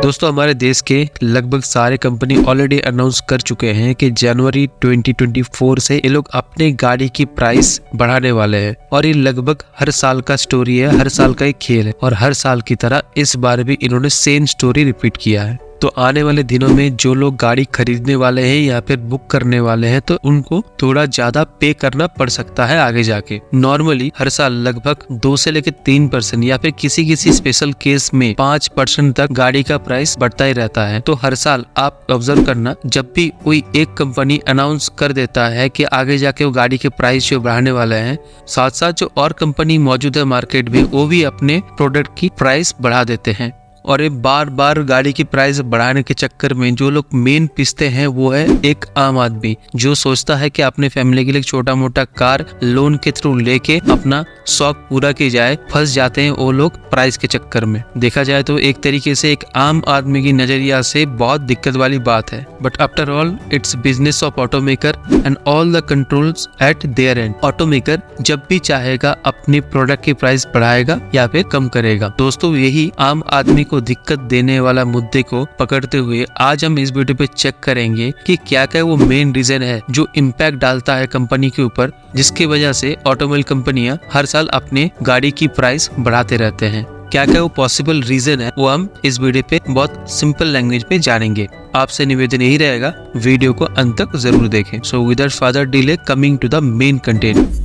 दोस्तों हमारे देश के लगभग सारे कंपनी ऑलरेडी अनाउंस कर चुके हैं कि जनवरी 2024 से ये लोग अपने गाड़ी की प्राइस बढ़ाने वाले हैं। और ये लगभग हर साल का स्टोरी है, हर साल का एक खेल है और हर साल की तरह इस बार भी इन्होंने सेम स्टोरी रिपीट किया है। तो आने वाले दिनों में जो लोग गाड़ी खरीदने वाले हैं या फिर बुक करने वाले हैं तो उनको थोड़ा ज्यादा पे करना पड़ सकता है आगे जाके। नॉर्मली हर साल लगभग 2 से लेकर 3% या फिर किसी किसी स्पेशल केस में 5% तक गाड़ी का प्राइस बढ़ता ही रहता है। तो हर साल आप ऑब्जर्व करना, जब भी कोई एक कंपनी अनाउंस कर देता है कि आगे जाके वो गाड़ी के प्राइस जो बढ़ाने वाले हैं, साथ साथ जो और कंपनी मौजूद है मार्केट में वो भी अपने प्रोडक्ट की प्राइस बढ़ा देते हैं। और ये बार बार गाड़ी की प्राइस बढ़ाने के चक्कर में जो लोग मेन पिसते हैं वो है एक आम आदमी जो सोचता है कि अपने फैमिली के लिए छोटा मोटा कार लोन के थ्रू लेके अपना शौक पूरा की जाए। फंस जाते हैं वो लोग प्राइस के चक्कर में। देखा जाए तो एक तरीके से एक आम आदमी की नजरिया से बहुत दिक्कत वाली बात है। But after all it's business of automaker and all the controls eight there and. Automaker जब भी चाहेगा अपने प्रोडक्ट की प्राइस बढ़ाएगा या फिर कम करेगा। दोस्तों यही आम आदमी को दिक्कत देने वाला मुद्दे को पकड़ते हुए आज हम इस वीडियो पे चेक करेंगे कि क्या क्या वो मेन रीजन है जो इम्पैक्ट डालता है कंपनी के ऊपर, जिसकी वजह से ऑटोमोबाइल कंपनियां हर साल अपने गाड़ी की प्राइस बढ़ाते रहते हैं। क्या क्या वो पॉसिबल रीजन है वो हम इस वीडियो पे बहुत सिंपल लैंग्वेज में जानेंगे। आपसे निवेदन यही रहेगा, वीडियो को अंत तक जरूर देखें। So without further delay coming to the main content.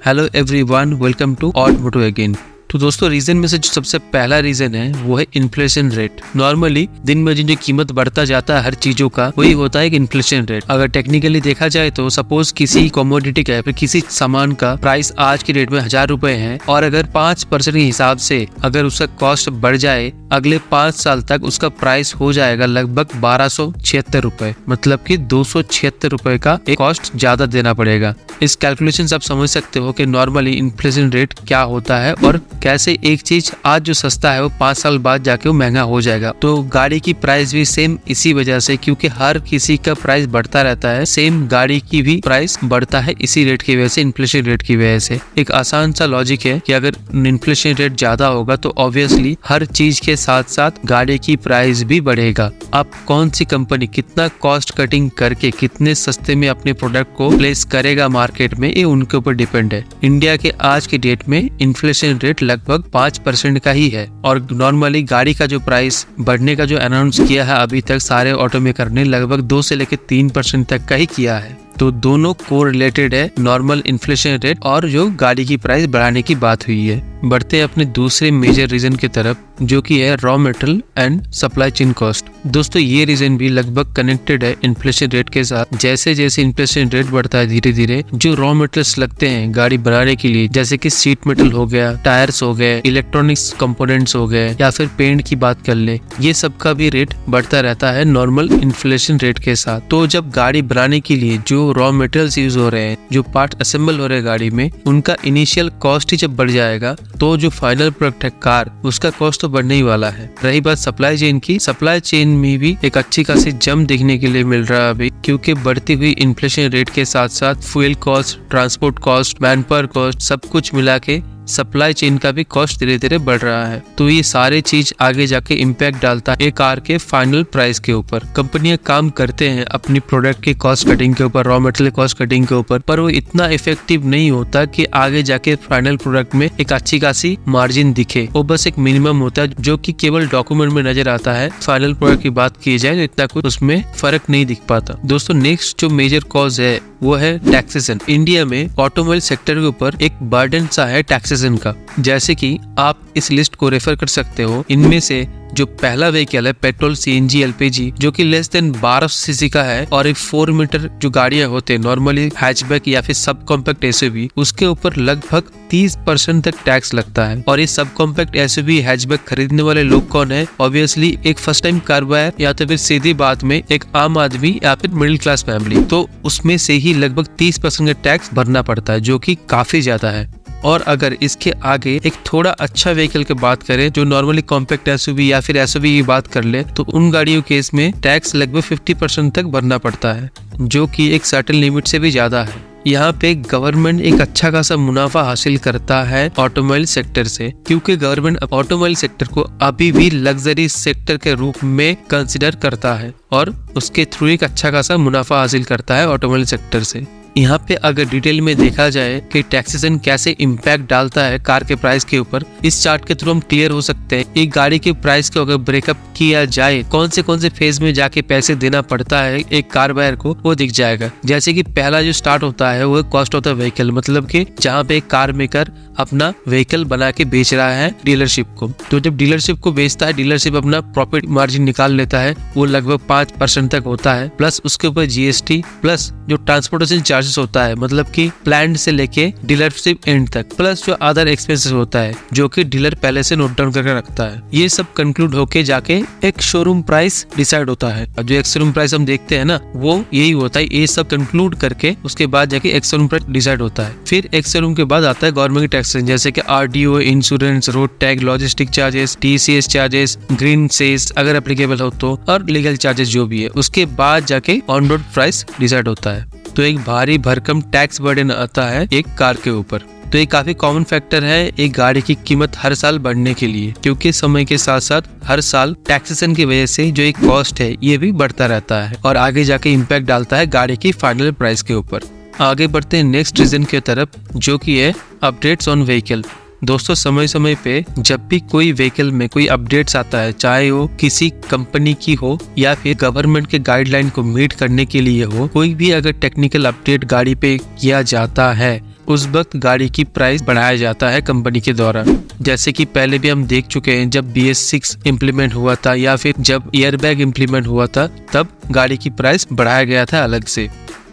Hello everyone, welcome to auto moto again. तो दोस्तों रीजन में से जो सबसे पहला रीजन है वो है इन्फ्लेशन रेट। नॉर्मली दिन में जो कीमत बढ़ता जाता है हर चीजों का, वही होता है एक इन्फ्लेशन रेट। अगर टेक्निकली देखा जाए तो सपोज किसी कमोडिटी का या फिर किसी सामान का प्राइस आज की डेट में 1000 रुपए है और अगर 5% के हिसाब से अगर उसका कॉस्ट बढ़ जाए, अगले 5 साल तक उसका प्राइस हो जाएगा लगभग 1276 रुपए, मतलब कि 276 रुपए का एक कॉस्ट ज्यादा देना पड़ेगा। इस कैलकुलेशन से आप समझ सकते हो कि नॉर्मली इन्फ्लेशन रेट क्या होता है और कैसे एक चीज आज जो सस्ता है वो 5 साल बाद जाके वो महंगा हो जाएगा। तो गाड़ी की प्राइस भी सेम इसी वजह से, क्योंकि हर किसी का प्राइस बढ़ता रहता है, सेम गाड़ी की भी प्राइस बढ़ता है इसी रेट की वजह से, इन्फ्लेशन रेट की वजह से। एक आसान सा लॉजिक है कि अगर इन्फ्लेशन रेट ज्यादा होगा तो ऑब्वियसली हर चीज के साथ साथ गाड़ी की प्राइस भी बढ़ेगा। अब कौन सी कंपनी कितना कॉस्ट कटिंग करके कितने सस्ते में अपने प्रोडक्ट को प्लेस करेगा मार्केट में, ये उनके ऊपर डिपेंड है। इंडिया के आज के डेट में इन्फ्लेशन रेट लगभग 5% का ही है और नॉर्मली गाड़ी का जो प्राइस बढ़ने का जो अनाउंस किया है अभी तक सारे ऑटोमेकर ने लगभग 2 से लेकर 3% तक का ही किया है। तो दोनों को रिलेटेड है, नॉर्मल इन्फ्लेशन रेट और जो गाड़ी की प्राइस बढ़ाने की बात हुई है। बढ़ते हैं अपने दूसरे मेजर रीजन की तरफ जो कि है raw material and supply chain cost. दोस्तों ये रीजन भी लगभग कनेक्टेड है इन्फ्लेशन रेट के साथ। जैसे जैसे इन्फ्लेशन रेट बढ़ता है धीरे धीरे जो रॉ मटेरियल्स लगते हैं गाड़ी बनाने के लिए, जैसे कि सीट मेटल हो गया, टायर्स हो गए, इलेक्ट्रॉनिक्स कंपोनेंट्स हो गए या फिर पेंट की बात कर ले, ये सब का भी रेट बढ़ता रहता है नॉर्मल इन्फ्लेशन रेट के साथ। तो जब गाड़ी बनाने के लिए जो रॉ मटेरियल्स यूज हो रहे हैं, जो पार्ट असेंबल हो रहे हैं गाड़ी में, उनका इनिशियल कॉस्ट ही जब बढ़ जाएगा तो जो फाइनल प्रोडक्ट है कार, उसका कॉस्ट तो बढ़ने ही वाला है। रही बात सप्लाई चेन की, सप्लाई चेन में भी एक अच्छी खासी जंप देखने के लिए मिल रहा है अभी, क्योंकि बढ़ती हुई इन्फ्लेशन रेट के साथ साथ fuel cost, transport cost, man power cost, सब कुछ मिला के सप्लाई चेन का भी कॉस्ट धीरे धीरे बढ़ रहा है। तो ये सारे चीज आगे जाके इम्पैक्ट डालता है एक कार के फाइनल प्राइस के ऊपर। कंपनियां काम करते हैं अपनी प्रोडक्ट के कॉस्ट कटिंग के ऊपर, रॉ मटेरियल कॉस्ट कटिंग के ऊपर, पर वो इतना इफेक्टिव नहीं होता कि आगे जाके फाइनल प्रोडक्ट में एक अच्छी खासी मार्जिन दिखे। वो बस एक मिनिमम होता है जो कि केवल डॉक्यूमेंट में नजर आता है। फाइनल प्रोडक्ट की बात की जाए तो इतना कुछ उसमें फर्क नहीं दिख पाता। दोस्तों नेक्स्ट जो मेजर कॉज है वो है टैक्सेशन। इंडिया में ऑटोमोबाइल सेक्टर के ऊपर एक बर्डन सा है टैक्सेशन का। जैसे कि आप इस लिस्ट को रेफर कर सकते हो। इनमें से जो पहला व्हीकल है पेट्रोल, सीएनजी, एलपीजी, जो कि लेस देन 1200 सीसी का है और एक 4 मीटर जो गाड़ियां होते हैं नॉर्मली हैचबैक या फिर सब कॉम्पैक्ट एसयूवी, उसके ऊपर लगभग 30% तक टैक्स लगता है। और ये सब कॉम्पैक्ट एसयूवी हैचबैक खरीदने वाले लोग कौन है? ऑब्वियसली एक फर्स्ट टाइम कार बायर या तो फिर सीधी बात में एक आम आदमी या फिर मिडिल क्लास फैमिली। तो उसमें से ही लगभग 30% का टैक्स भरना पड़ता है, जो कि काफी ज्यादा है। और अगर इसके आगे एक थोड़ा अच्छा व्हीकल की बात करें जो नॉर्मली कॉम्पैक्ट एसयूवी या फिर एसयूवी की बात कर ले, तो उन गाड़ियों केस में टैक्स लगभग 50% तक भरना पड़ता है, जो कि एक सर्टेन लिमिट से भी ज्यादा है। यहाँ पे गवर्नमेंट एक अच्छा खासा मुनाफा हासिल करता है ऑटोमोबाइल सेक्टर से, क्योंकि गवर्नमेंट ऑटोमोबाइल सेक्टर को अभी भी लग्जरी सेक्टर के रूप में कंसिडर करता है और उसके थ्रू एक अच्छा खासा मुनाफा हासिल करता है ऑटोमोबाइल सेक्टर से। यहाँ पे अगर डिटेल में देखा जाए कि टैक्सेशन कैसे इम्पैक्ट डालता है कार के प्राइस के ऊपर, इस चार्ट के थ्रू हम क्लियर हो सकते हैं। एक गाड़ी के प्राइस को अगर ब्रेकअप किया जाए, कौन से फेज में जाके पैसे देना पड़ता है एक कार बायर को, वो दिख जाएगा। जैसे कि पहला जो स्टार्ट होता है वो कॉस्ट ऑफ द व्हीकल, मतलब कि जहाँ पे एक कार मेकर अपना व्हीकल बना के बेच रहा है डीलरशिप को। तो जब डीलरशिप को बेचता है, डीलरशिप अपना प्रॉफिट मार्जिन निकाल लेता है, वो लगभग 5% तक होता है, प्लस उसके ऊपर जीएसटी, प्लस जो ट्रांसपोर्टेशन चार्जेस होता है, मतलब कि प्लांट से लेके डीलरशिप एंड तक, प्लस जो अदर एक्सपेंसेस होता है जो कि डीलर पहले से नोट डाउन करके रखता है। ये सब कंक्लूड होके जाके एक शोरूम प्राइस डिसाइड होता है। जो एक शोरूम प्राइस हम देखते हैं ना, वो यही होता है। ये सब कंक्लूड करके उसके बाद जाके एक शोरूम प्राइस डिसाइड होता है। फिर एक शोरूम के बाद आता है गवर्नमेंट की टैक्स, जैसे कि RTO, insurance, road tag, logistic charges, TCS charges, green cess अगर एप्लीकेबल हो तो, और लीगल चार्जेस जो भी है। उसके बाद जाके ऑन रोड प्राइस डिसाइड होता है। तो एक भारी भरकम टैक्स बर्डन आता है एक कार के ऊपर। तो ये काफी कॉमन फैक्टर है एक गाड़ी की कीमत हर साल बढ़ने के लिए, क्योंकि समय के साथ साथ हर साल टैक्सेशन की वजह से जो एक कॉस्ट है ये भी बढ़ता रहता है और आगे जाके इम्पैक्ट डालता है गाड़ी की फाइनल प्राइस के ऊपर। आगे बढ़ते हैं नेक्स्ट रीजन की तरफ, जो कि है अपडेट्स ऑन व्हीकल। दोस्तों, समय समय पे जब भी कोई व्हीकल में कोई अपडेट्स आता है, चाहे वो किसी कंपनी की हो या फिर गवर्नमेंट के गाइडलाइन को मीट करने के लिए हो, कोई भी अगर टेक्निकल अपडेट गाड़ी पे किया जाता है, उस वक्त गाड़ी की प्राइस बढ़ाया जाता है कंपनी के द्वारा। जैसे कि पहले भी हम देख चुके हैं, जब BS6 इम्प्लीमेंट हुआ था या फिर जब एयरबैग इम्प्लीमेंट हुआ था, तब गाड़ी की प्राइस बढ़ाया गया था अलग से।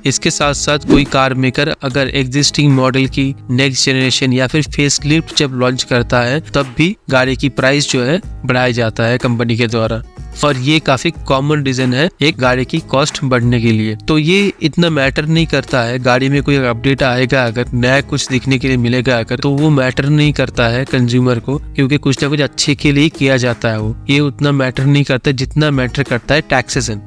इसके साथ साथ कोई कार मेकर अगर एग्जिस्टिंग मॉडल की नेक्स्ट जनरेशन या फिर फेसलिफ्ट जब लॉन्च करता है, तब भी गाड़ी की प्राइस जो है बढ़ाया जाता है कंपनी के द्वारा। और ये काफी कॉमन रीजन है एक गाड़ी की कॉस्ट बढ़ने के लिए। तो ये इतना मैटर नहीं करता है, गाड़ी में कोई अपडेट आएगा, अगर नया कुछ दिखने के लिए मिलेगा अगर, तो वो मैटर नहीं करता है कंज्यूमर को, क्योंकि कुछ ना कुछ अच्छे के लिए किया जाता है। वो ये उतना मैटर नहीं करता जितना मैटर करता है टैक्सेशन।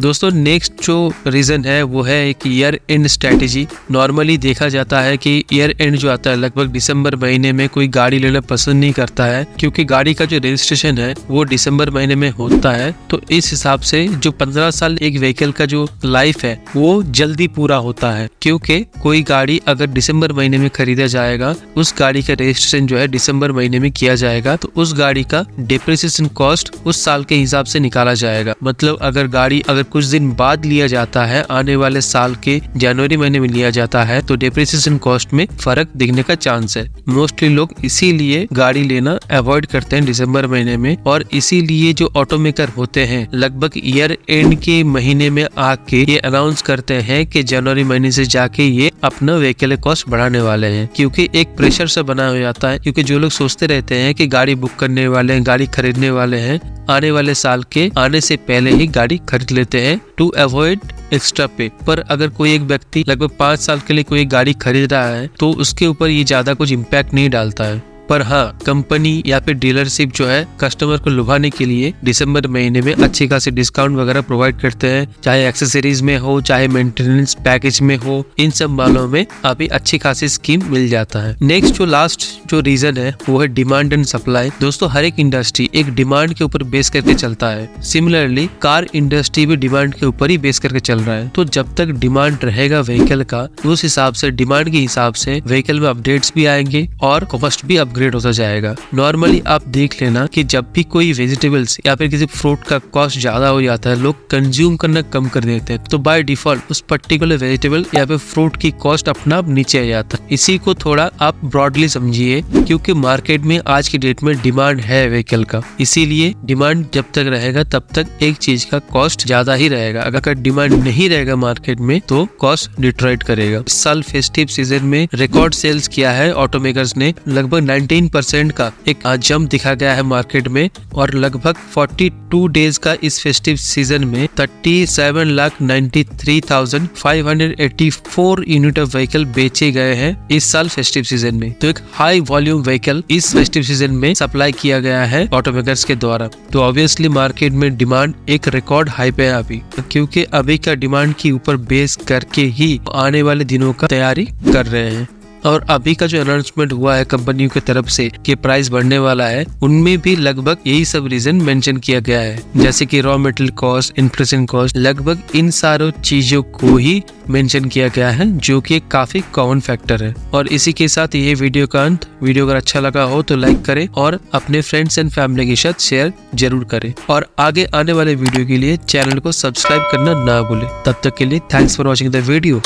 दोस्तों, नेक्स्ट जो रीजन है वो है एक ईयर एंड स्ट्रेटेजी। नॉर्मली देखा जाता है कि ईयर एंड जो आता है लगभग दिसंबर महीने में कोई गाड़ी लेना पसंद नहीं करता है, क्योंकि गाड़ी का जो रजिस्ट्रेशन है वो दिसंबर महीने में होता है। तो इस हिसाब से जो 15 साल एक व्हीकल का जो लाइफ है वो जल्दी पूरा होता है, क्योंकि कोई गाड़ी अगर दिसंबर महीने में खरीदा जाएगा, उस गाड़ी का रजिस्ट्रेशन जो है दिसंबर महीने में किया जाएगा, तो उस गाड़ी का डिप्रिसिएशन कॉस्ट उस साल के हिसाब से निकाला जाएगा। मतलब अगर गाड़ी कुछ दिन बाद लिया जाता है, आने वाले साल के जनवरी महीने में लिया जाता है, तो डिप्रिसिएशन कॉस्ट में फर्क दिखने का चांस है। मोस्टली लोग इसीलिए गाड़ी लेना अवॉइड करते हैं दिसंबर महीने में, और इसीलिए जो ऑटोमेकर होते हैं लगभग ईयर एंड के महीने में आके ये अनाउंस करते हैं कि जनवरी महीने से जाके ये अपना व्हीकल कॉस्ट बढ़ाने वाले हैं, क्योंकि एक प्रेशर से बना हो जाता है। क्योंकि जो लोग सोचते रहते हैं कि गाड़ी बुक करने वाले हैं, गाड़ी खरीदने वाले हैं, आने वाले साल के आने से पहले ही गाड़ी खरीद लेते हैं टू अवॉइड एक्स्ट्रा पे। पर अगर कोई एक व्यक्ति लगभग 5 साल के लिए कोई गाड़ी खरीद रहा है, तो उसके ऊपर ये ज्यादा कुछ इम्पैक्ट नहीं डालता है। पर हाँ, कंपनी या फिर डीलरशिप जो है कस्टमर को लुभाने के लिए दिसंबर महीने में अच्छी खासी डिस्काउंट वगैरह प्रोवाइड करते हैं, चाहे एक्सेसरीज में हो, चाहे मेंटेनेंस पैकेज में हो, इन सब मामलों में अभी अच्छी खासी स्कीम मिल जाता है। नेक्स्ट जो लास्ट जो रीजन है वो है डिमांड एंड सप्लाई। दोस्तों, हर एक इंडस्ट्री एक डिमांड के ऊपर बेस करके चलता है। सिमिलरली कार इंडस्ट्री भी डिमांड के ऊपर ही बेस करके चल रहा है। तो जब तक डिमांड रहेगा व्हीकल का, उस हिसाब से डिमांड के हिसाब से व्हीकल में अपडेट्स भी आएंगे और कॉस्ट भी अपग्रेड होता जाएगा। नॉर्मली आप देख लेना कि जब भी कोई वेजिटेबल्स या फिर किसी फ्रूट का कॉस्ट ज्यादा हो जाता है, लोग कंज्यूम करना कम कर देते हैं, तो बाय डिफॉल्ट उस पर्टिकुलर वेजिटेबल या फिर फ्रूट की कॉस्ट अपना आप नीचे आ जाता है। इसी को थोड़ा आप ब्रॉडली समझिए, क्योंकि मार्केट में आज की डेट में डिमांड है व्हीकल का, इसीलिए डिमांड जब तक रहेगा तब तक एक चीज का कॉस्ट ज्यादा ही रहेगा। अगर डिमांड नहीं रहेगा मार्केट में तो कॉस्ट डिट्रॉइट करेगा। इस साल फेस्टिव सीजन में रिकॉर्ड सेल्स किया है ऑटोमेकर्स ने, लगभग 19% का एक जंप दिखा गया है मार्केट में और लगभग 42 डेज का इस फेस्टिव सीजन में 37,93,584 यूनिट ऑफ व्हीकल बेचे गए हैं इस साल फेस्टिव सीजन में। तो एक हाई वॉल्यूम व्हीकल इस फेस्टिव सीजन में सप्लाई किया गया है ऑटोमेकर्स के द्वारा। तो ऑब्वियसली मार्केट में डिमांड एक रिकॉर्ड हाई पे है अभी, क्योंकि अभी का डिमांड के ऊपर बेस करके ही आने वाले दिनों का तैयारी कर रहे हैं। और अभी का जो अनाउंसमेंट हुआ है कंपनियों की तरफ से कि प्राइस बढ़ने वाला है, उनमें भी लगभग यही सब रीजन मेंशन किया गया है, जैसे कि raw material cost, inflation cost, लगभग इन सारों चीजों को ही मेंशन किया गया है, जो कि एक काफी कॉमन फैक्टर है। और इसी के साथ ये वीडियो का अंत। वीडियो अगर अच्छा लगा हो तो लाइक करें और अपने फ्रेंड्स एंड फैमिली के साथ शेयर जरूर करें, और आगे आने वाले वीडियो के लिए चैनल को सब्सक्राइब करना ना भूलें। तब तक के लिए thanks for watching the video.